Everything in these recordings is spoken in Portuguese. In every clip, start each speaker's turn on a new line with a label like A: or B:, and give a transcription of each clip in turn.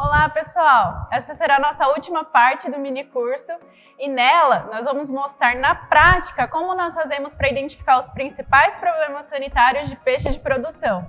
A: Olá pessoal, essa será a nossa última parte do mini curso e nela nós vamos mostrar na prática como nós fazemos para identificar os principais problemas sanitários de peixe de produção.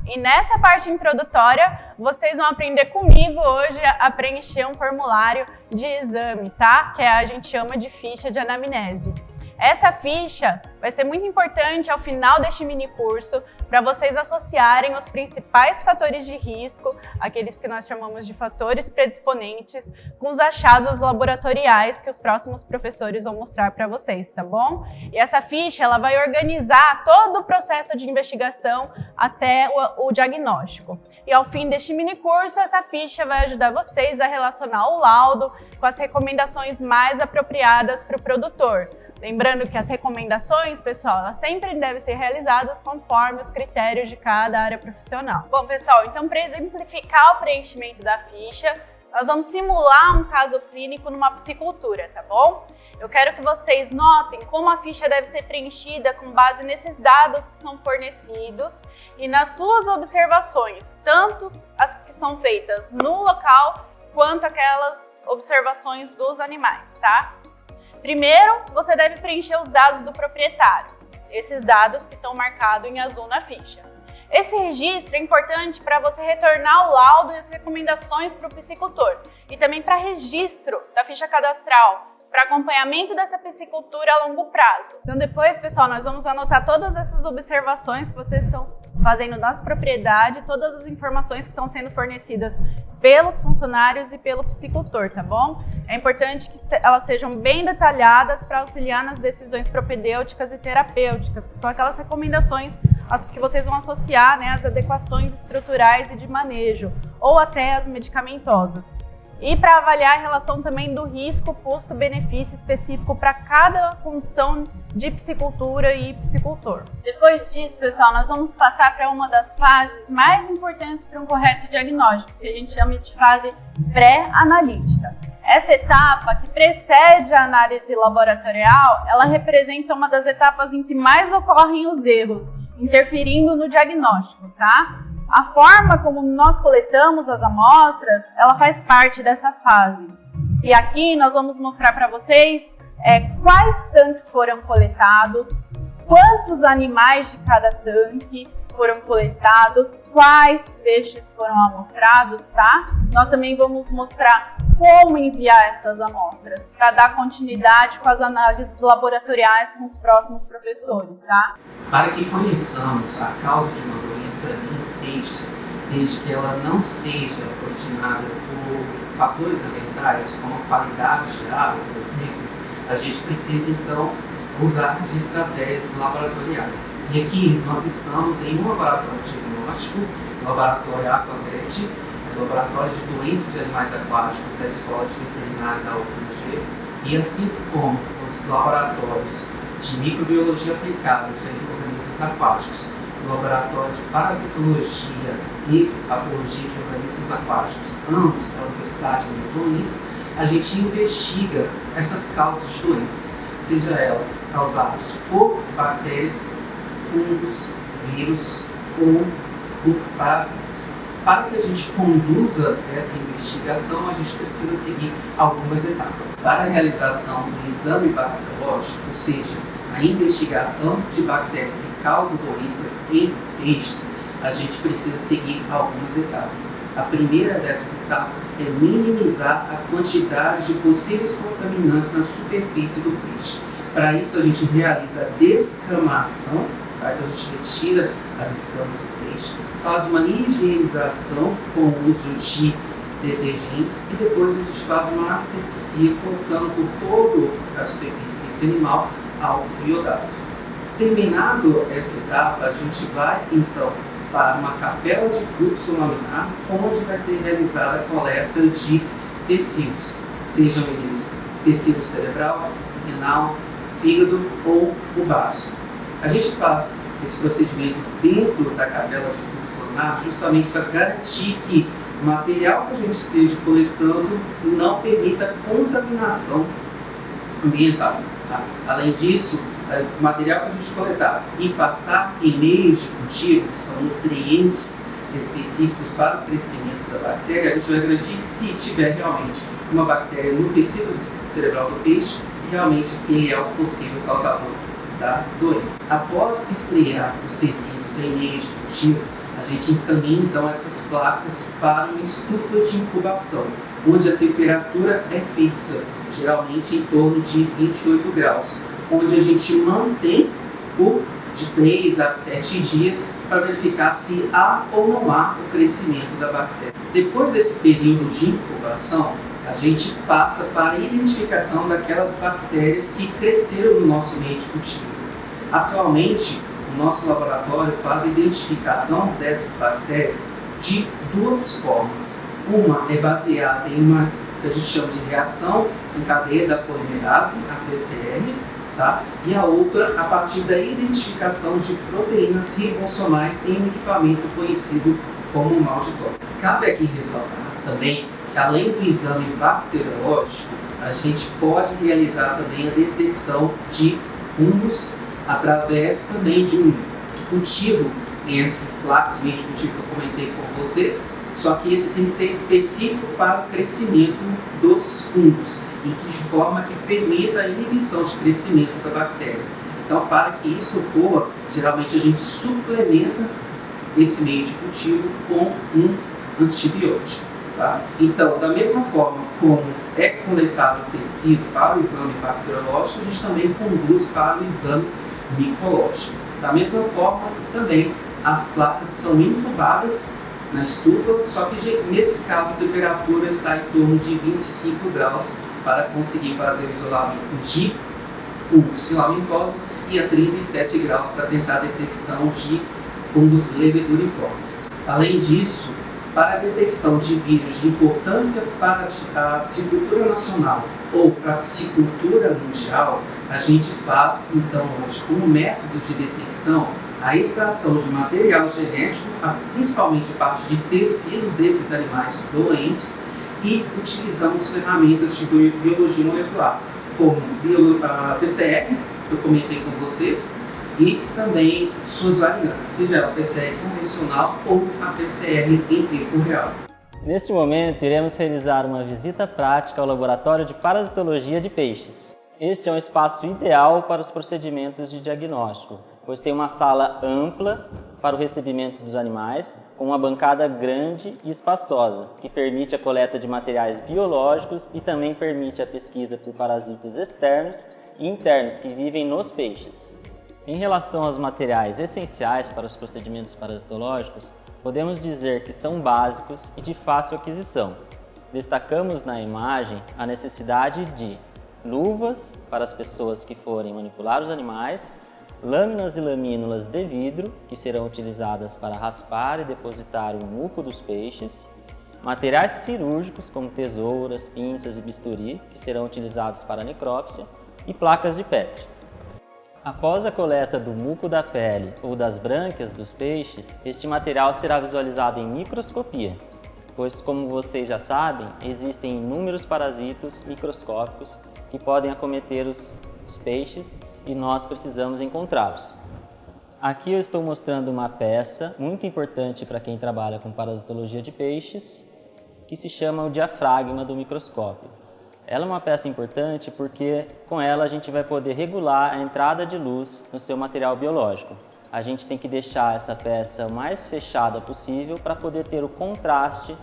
A: E nessa parte introdutória, vocês vão aprender comigo hoje a preencher um formulário de exame, tá? Que a gente chama de ficha de anamnese. Essa ficha vai ser muito importante ao final deste mini curso para vocês associarem os principais fatores de risco, aqueles que nós chamamos de fatores predisponentes, com os achados laboratoriais que os próximos professores vão mostrar para vocês, tá bom? E essa ficha ela vai organizar todo o processo de investigação até o diagnóstico. E ao fim deste mini curso, essa ficha vai ajudar vocês a relacionar o laudo com as recomendações mais apropriadas para o produtor. Lembrando que as recomendações, pessoal, elas sempre devem ser realizadas conforme os critérios de cada área profissional. Bom, pessoal, então para exemplificar o preenchimento da ficha, nós vamos simular um caso clínico numa piscicultura, tá bom? Eu quero que vocês notem como a ficha deve ser preenchida com base nesses dados que são fornecidos e nas suas observações, tanto as que são feitas no local quanto aquelas observações dos animais, tá? Primeiro, você deve preencher os dados do proprietário, esses dados que estão marcados em azul na ficha. Esse registro é importante para você retornar o laudo e as recomendações para o piscicultor e também para registro da ficha cadastral, para acompanhamento dessa piscicultura a longo prazo. Então depois, pessoal, nós vamos anotar todas essas observações que vocês estão fazendo na propriedade, todas as informações que estão sendo fornecidas pelos funcionários e pelo piscicultor, tá bom? É importante que elas sejam bem detalhadas para auxiliar nas decisões propedêuticas e terapêuticas, que são aquelas recomendações as que vocês vão associar, né, às adequações estruturais e de manejo, ou até as medicamentosas. E para avaliar a relação também do risco custo-benefício específico para cada condição de piscicultura e piscicultor. Depois disso, pessoal, nós vamos passar para uma das fases mais importantes para um correto diagnóstico, que a gente chama de fase pré-analítica. Essa etapa, que precede a análise laboratorial, ela representa uma das etapas em que mais ocorrem os erros, interferindo no diagnóstico, tá? A forma como nós coletamos as amostras, ela faz parte dessa fase. E aqui nós vamos mostrar para vocês quais tanques foram coletados, quantos animais de cada tanque foram coletados, quais peixes foram amostrados, tá? Nós também vamos mostrar como enviar essas amostras, para dar continuidade com as análises laboratoriais com os próximos professores, tá?
B: Para que conheçamos a causa de uma doença em peixes, desde que ela não seja originada por fatores ambientais, como a qualidade de água, por exemplo, a gente precisa então usar de estratégias laboratoriais. E aqui nós estamos em um laboratório diagnóstico, o laboratório Aquavet, laboratório de doenças de animais aquáticos da Escola de Veterinária da UFMG, e assim como os laboratórios de microbiologia aplicada de organismos aquáticos, o laboratório de parasitologia e patologia de organismos aquáticos, ambos da Universidade de Luiz, a gente investiga essas causas de doenças, seja elas causadas por bactérias, fungos, vírus ou por parasitas. Para que a gente conduza essa investigação, a gente precisa seguir algumas etapas. Para a realização do exame bacteriológico, ou seja, a investigação de bactérias que causam doenças em peixes, a gente precisa seguir algumas etapas. A primeira dessas etapas é minimizar a quantidade de possíveis contaminantes na superfície do peixe. Para isso, a gente realiza a descamação, tá? Então a gente retira as escamas do peixe, faz uma higienização com o uso de detergentes e depois a gente faz uma asepsia colocando por toda a superfície desse animal álcool iodado. Terminado essa etapa, a gente vai então para uma capela de fluxo laminar, onde vai ser realizada a coleta de tecidos, sejam eles tecido cerebral, renal, fígado ou o baço. A gente faz esse procedimento dentro da capela de fluxo laminar justamente para garantir que o material que a gente esteja coletando não permita contaminação ambiental. Tá? Além disso, o material que a gente coletar e passar em meios de cultivo, que são nutrientes específicos para o crescimento da bactéria, a gente vai agredir se tiver realmente uma bactéria no tecido cerebral do peixe e realmente aquele é o possível causador da doença. Após estrear os tecidos em meio de cultivo, a gente encaminha então essas placas para uma estufa de incubação, onde a temperatura é fixa, geralmente em torno de 28 graus, onde a gente mantém por de 3 a 7 dias para verificar se há ou não há o crescimento da bactéria. Depois desse período de incubação, a gente passa para a identificação daquelas bactérias que cresceram no nosso meio de cultivo. Atualmente, o nosso laboratório faz a identificação dessas bactérias de duas formas. Uma é baseada em uma que a gente chama de reação em cadeia da polimerase, a PCR, tá? E a outra a partir da identificação de proteínas ribossomais em um equipamento conhecido como MALDI-TOF. Cabe aqui ressaltar também que além do exame bacteriológico, a gente pode realizar também a detecção de fungos através também de um cultivo em esses placas de cultivo que eu comentei com vocês, só que esse tem que ser específico para o crescimento dos fungos e de forma que permita a inibição de crescimento da bactéria. Então, para que isso ocorra, geralmente a gente suplementa esse meio de cultivo com um antibiótico. Tá? Então, da mesma forma como é coletado o tecido para o exame bacteriológico, a gente também conduz para o exame micológico. Da mesma forma, também as placas são incubadas na estufa, só que nesses casos a temperatura está em torno de 25 graus para conseguir fazer o isolamento de fungos filamentosos e a 37 graus para tentar a detecção de fungos leveduriformes. Além disso, para a detecção de vírus de importância para a piscicultura nacional ou para a piscicultura mundial, a gente faz, então, hoje, como método de detecção, a extração de material genético, principalmente a parte de tecidos desses animais doentes, e utilizamos ferramentas de biologia molecular, como a PCR, que eu comentei com vocês, e também suas variantes, seja ela PCR convencional ou a PCR em tempo real.
C: Neste momento, iremos realizar uma visita prática ao Laboratório de Parasitologia de Peixes. Este é um espaço ideal para os procedimentos de diagnóstico, pois tem uma sala ampla para o recebimento dos animais, com uma bancada grande e espaçosa, que permite a coleta de materiais biológicos e também permite a pesquisa por parasitas externos e internos que vivem nos peixes. Em relação aos materiais essenciais para os procedimentos parasitológicos, podemos dizer que são básicos e de fácil aquisição. Destacamos na imagem a necessidade de luvas para as pessoas que forem manipular os animais, lâminas e lamínulas de vidro, que serão utilizadas para raspar e depositar o muco dos peixes, materiais cirúrgicos como tesouras, pinças e bisturi, que serão utilizados para a necrópsia, e placas de Petri. Após a coleta do muco da pele ou das brânquias dos peixes, este material será visualizado em microscopia, pois, como vocês já sabem, existem inúmeros parasitos microscópicos que podem acometer os peixes e nós precisamos encontrá-los. Aqui eu estou mostrando uma peça muito importante para quem trabalha com parasitologia de peixes, que se chama o diafragma do microscópio. Ela é uma peça importante porque com ela a gente vai poder regular a entrada de luz no seu material biológico. A gente tem que deixar essa peça o mais fechada possível para poder ter o contraste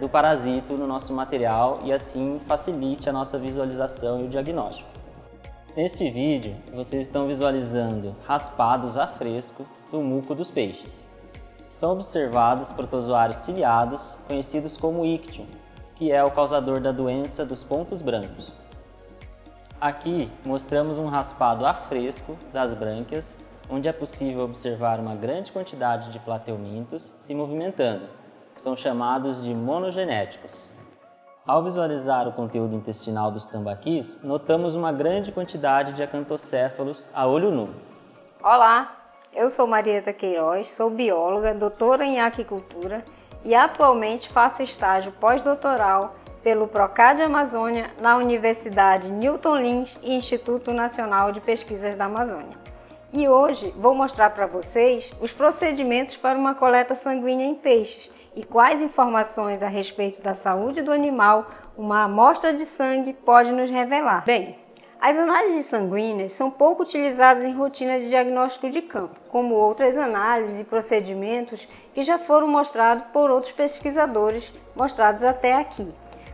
C: do parasito no nosso material e assim facilite a nossa visualização e o diagnóstico. Neste vídeo, vocês estão visualizando raspados a fresco do muco dos peixes. São observados protozoários ciliados, conhecidos como ictium, que é o causador da doença dos pontos brancos. Aqui mostramos um raspado a fresco das brânquias, onde é possível observar uma grande quantidade de plateumintos se movimentando, que são chamados de monogenéticos. Ao visualizar o conteúdo intestinal dos tambaquis, notamos uma grande quantidade de acantocéfalos a olho nu.
D: Olá, eu sou Marieta Queiroz, sou bióloga, doutora em aquicultura e atualmente faço estágio pós-doutoral pelo Procad Amazônia na Universidade Newton Lins e Instituto Nacional de Pesquisas da Amazônia. E hoje vou mostrar para vocês os procedimentos para uma coleta sanguínea em peixes e quais informações a respeito da saúde do animal uma amostra de sangue pode nos revelar. Bem, as análises sanguíneas são pouco utilizadas em rotina de diagnóstico de campo, como outras análises e procedimentos que já foram mostrados por outros pesquisadores mostrados até aqui,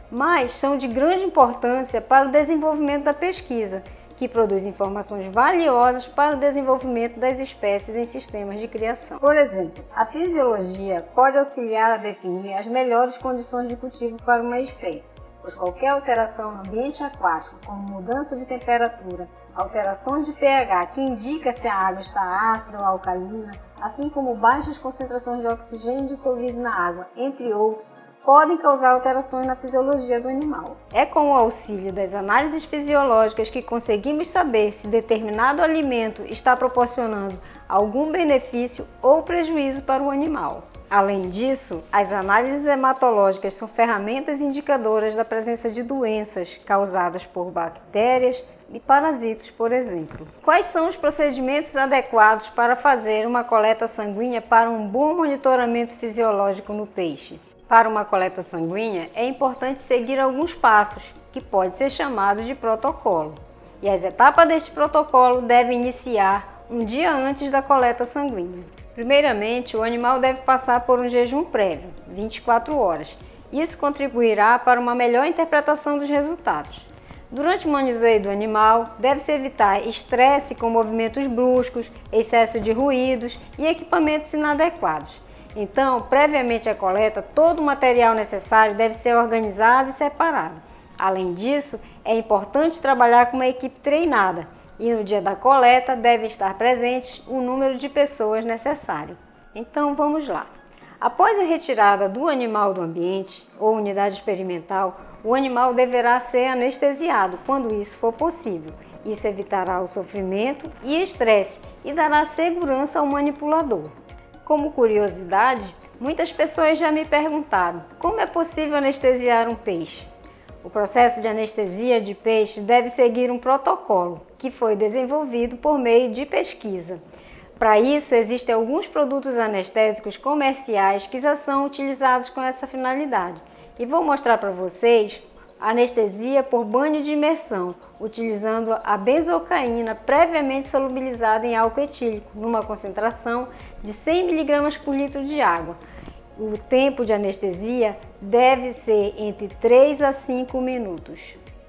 D: mas são de grande importância para o desenvolvimento da pesquisa, que produz informações valiosas para o desenvolvimento das espécies em sistemas de criação. Por exemplo, a fisiologia pode auxiliar a definir as melhores condições de cultivo para uma espécie, pois qualquer alteração no ambiente aquático, como mudança de temperatura, alterações de pH que indica se a água está ácida ou alcalina, assim como baixas concentrações de oxigênio dissolvido na água, entre outros, podem causar alterações na fisiologia do animal. É com o auxílio das análises fisiológicas que conseguimos saber se determinado alimento está proporcionando algum benefício ou prejuízo para o animal. Além disso, as análises hematológicas são ferramentas indicadoras da presença de doenças causadas por bactérias e parasitos, por exemplo. Quais são os procedimentos adequados para fazer uma coleta sanguínea para um bom monitoramento fisiológico no peixe? Para uma coleta sanguínea, é importante seguir alguns passos, que pode ser chamado de protocolo. E as etapas deste protocolo devem iniciar um dia antes da coleta sanguínea. Primeiramente, o animal deve passar por um jejum prévio, 24 horas. Isso contribuirá para uma melhor interpretação dos resultados. Durante o manuseio do animal, deve-se evitar estresse com movimentos bruscos, excesso de ruídos e equipamentos inadequados. Então, previamente à coleta, todo o material necessário deve ser organizado e separado. Além disso, é importante trabalhar com uma equipe treinada e no dia da coleta deve estar presente o número de pessoas necessário. Então, vamos lá. Após a retirada do animal do ambiente ou unidade experimental, o animal deverá ser anestesiado quando isso for possível. Isso evitará o sofrimento e estresse e dará segurança ao manipulador. Como curiosidade, muitas pessoas já me perguntaram como é possível anestesiar um peixe. O processo de anestesia de peixe deve seguir um protocolo que foi desenvolvido por meio de pesquisa. Para isso, existem alguns produtos anestésicos comerciais que já são utilizados com essa finalidade. E vou mostrar para vocês a anestesia por banho de imersão, utilizando a benzocaína previamente solubilizada em álcool etílico, numa concentração de 100 mg por litro de água. O tempo de anestesia deve ser entre 3 a 5 minutos.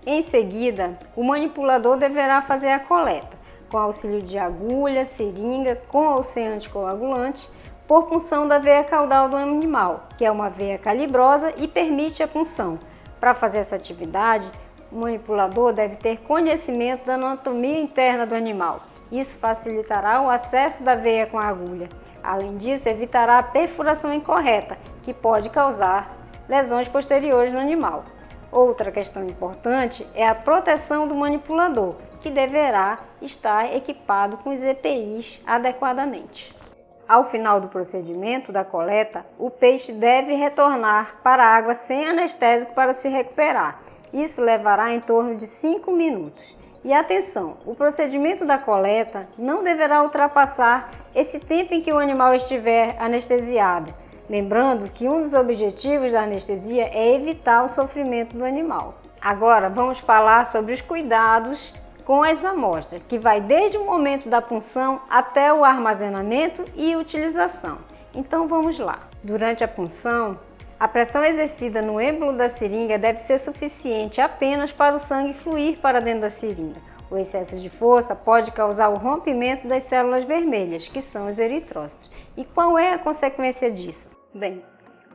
D: Em seguida, o manipulador deverá fazer a coleta, com auxílio de agulha, seringa, com ou sem anticoagulante, por punção da veia caudal do animal, que é uma veia calibrosa e permite a punção. Para fazer essa atividade, o manipulador deve ter conhecimento da anatomia interna do animal. Isso facilitará o acesso da veia com a agulha. Além disso, evitará a perfuração incorreta, que pode causar lesões posteriores no animal. Outra questão importante é a proteção do manipulador, que deverá estar equipado com os EPIs adequadamente. Ao final do procedimento da coleta, o peixe deve retornar para a água sem anestésico para se recuperar. Isso levará em torno de 5 minutos. E atenção, o procedimento da coleta não deverá ultrapassar esse tempo em que o animal estiver anestesiado. Lembrando que um dos objetivos da anestesia é evitar o sofrimento do animal. Agora vamos falar sobre os cuidados com as amostras, que vai desde o momento da punção até o armazenamento e utilização. Então vamos lá. Durante a punção, a pressão exercida no êmbolo da seringa deve ser suficiente apenas para o sangue fluir para dentro da seringa. O excesso de força pode causar o rompimento das células vermelhas, que são os eritrócitos. E qual é a consequência disso? Bem,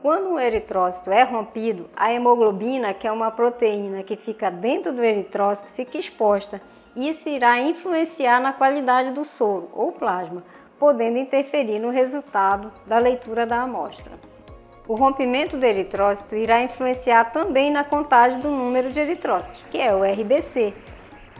D: quando um eritrócito é rompido, a hemoglobina, que é uma proteína que fica dentro do eritrócito, fica exposta. Isso irá influenciar na qualidade do soro ou plasma, podendo interferir no resultado da leitura da amostra. O rompimento do eritrócito irá influenciar também na contagem do número de eritrócitos, que é o RBC,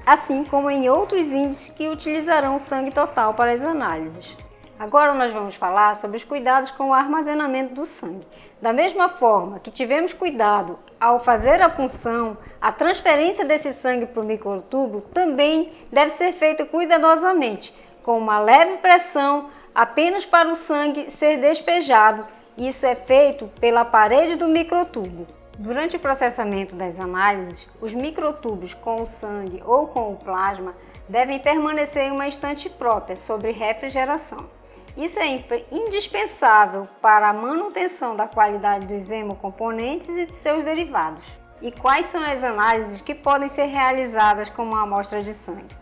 D: assim como em outros índices que utilizarão o sangue total para as análises. Agora nós vamos falar sobre os cuidados com o armazenamento do sangue. Da mesma forma que tivemos cuidado ao fazer a punção, a transferência desse sangue para o microtubo também deve ser feita cuidadosamente, com uma leve pressão apenas para o sangue ser despejado. Isso é feito pela parede do microtubo. Durante o processamento das análises, os microtubos com o sangue ou com o plasma devem permanecer em uma estante própria sob refrigeração. Isso é indispensável para a manutenção da qualidade dos hemocomponentes e de seus derivados. E quais são as análises que podem ser realizadas com uma amostra de sangue?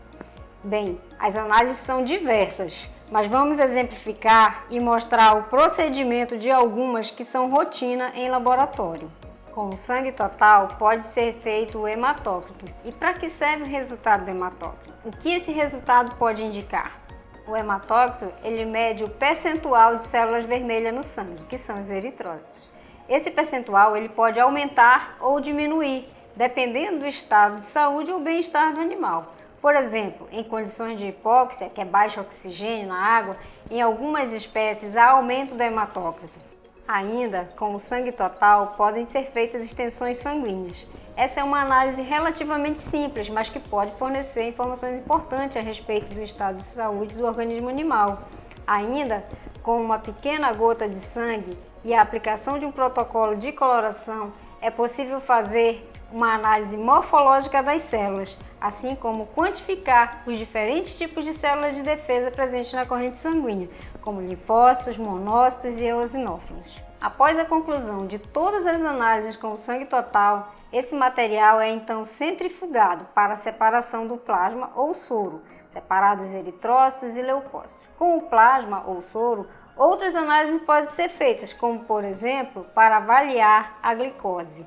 D: Bem, as análises são diversas, mas vamos exemplificar e mostrar o procedimento de algumas que são rotina em laboratório. Com o sangue total pode ser feito o hematócrito. E para que serve o resultado do hematócrito? O que esse resultado pode indicar? O hematócrito, ele mede o percentual de células vermelhas no sangue, que são os eritrócitos. Esse percentual ele pode aumentar ou diminuir, dependendo do estado de saúde ou bem-estar do animal. Por exemplo, em condições de hipóxia, que é baixo oxigênio na água, em algumas espécies há aumento do hematócrito. Ainda, com o sangue total, podem ser feitas extensões sanguíneas. Essa é uma análise relativamente simples, mas que pode fornecer informações importantes a respeito do estado de saúde do organismo animal. Ainda, com uma pequena gota de sangue e a aplicação de um protocolo de coloração, é possível fazer uma análise morfológica das células, assim como quantificar os diferentes tipos de células de defesa presentes na corrente sanguínea, como linfócitos, monócitos e eosinófilos. Após a conclusão de todas as análises com o sangue total, esse material é então centrifugado para a separação do plasma ou soro, separados os eritrócitos e leucócitos. Com o plasma ou soro, outras análises podem ser feitas, como por exemplo, para avaliar a glicose.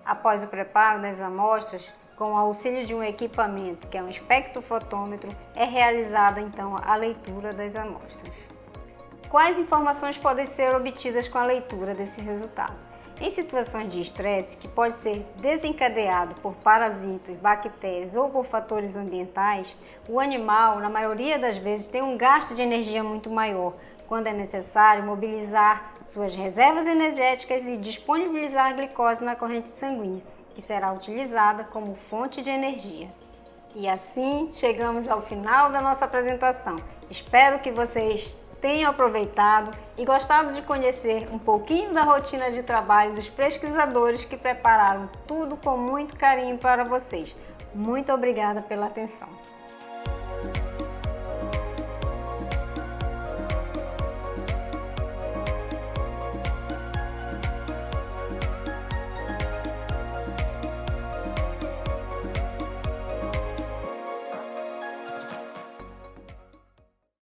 D: Após o preparo das amostras, com o auxílio de um equipamento, que é um espectrofotômetro, é realizada então a leitura das amostras. Quais informações podem ser obtidas com a leitura desse resultado? Em situações de estresse, que pode ser desencadeado por parasitas, bactérias ou por fatores ambientais, o animal, na maioria das vezes, tem um gasto de energia muito maior, quando é necessário mobilizar suas reservas energéticas e disponibilizar glicose na corrente sanguínea, que será utilizada como fonte de energia. E assim chegamos ao final da nossa apresentação. Espero que vocês tenham aproveitado e gostado de conhecer um pouquinho da rotina de trabalho dos pesquisadores que prepararam tudo com muito carinho para vocês. Muito obrigada pela atenção.